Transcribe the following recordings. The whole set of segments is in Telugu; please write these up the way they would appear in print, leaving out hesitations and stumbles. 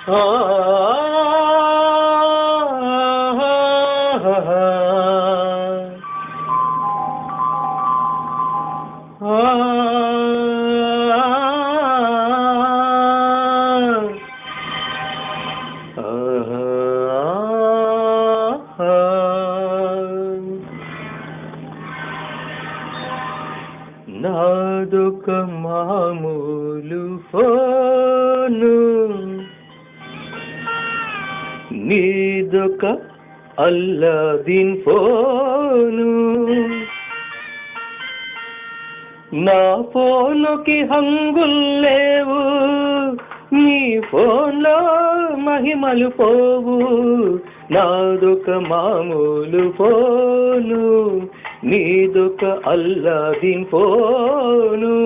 ఆ నాదొక మామూలు ఫోను, నీదొక అల్లాదిన్ ఫోను. నా ఫోనుకి హంగుల్లేవు, నీ ఫోన్లో మహిమలు పోవు. నాదొక మామూలు ఫోను, నీదొక అల్లాదిన్ ఫోను.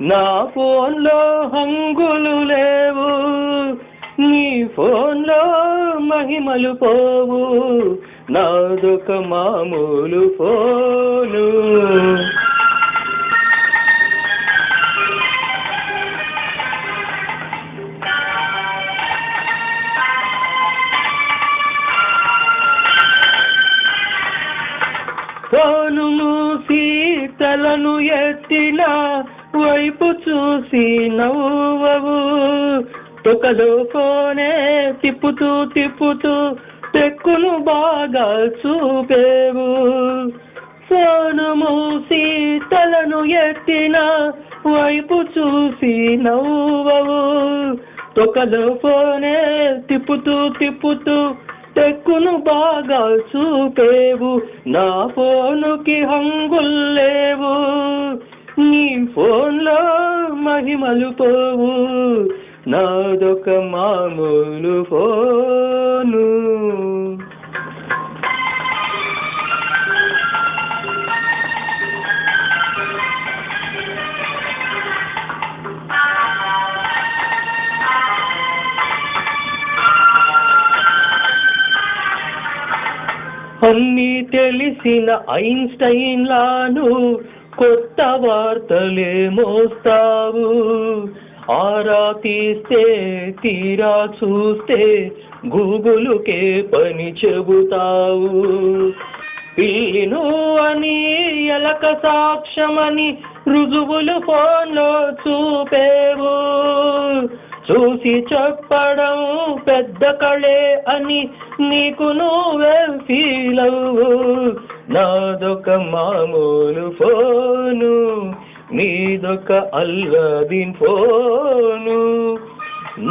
నా ఫోన్లో హంగులు లేవు, నీ ఫోన్లో మహిమలు పోవు. నాదొక మామూలు ఫోను. ఫోను మూసి తలను ఎత్తిన వైపు చూసి నవ్వవు, తొకలో ఫోనే తిప్పుతూ తిప్పుతూ తెక్కును బాగా చూపేవు. ఫోను మూసి తలను ఎత్తిన వైపు చూసి నవ్వవు, తొకలో ఫోనే తిప్పుతూ తిప్పుతూ తెక్కును బాగా చూపేవు. నా ఫోనుకి హంగుల్లేవు, నీ ఫోన్లో మహిమలు పోవు. నాదొక మామూలు ఫోను. అన్నీ తెలిసిన ఐన్స్టైన్లాను కొత్త వార్తలే మోస్తావు. ఆరా తీస్తే తీరా చూస్తే గూగులుకే పని చెబుతావు. పిల్లిను అని ఎలక సాక్ష్యమని రుజువులు ఫోన్లో చూపేవు. చూసి చెప్పడం పెద్ద కళే అని నీకు నువ్వే ఫీల్ అవ్వు. నాదొక మామూలు ఫోను, నీదొక అల్లాదిన్ ఫోను.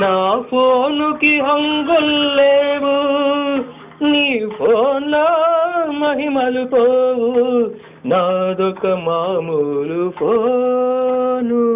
నా ఫోనుకి హంగుల్లేవు, నీ ఫోన్లో మహిమలు పోవు. నాదొక మామూలు ఫోను.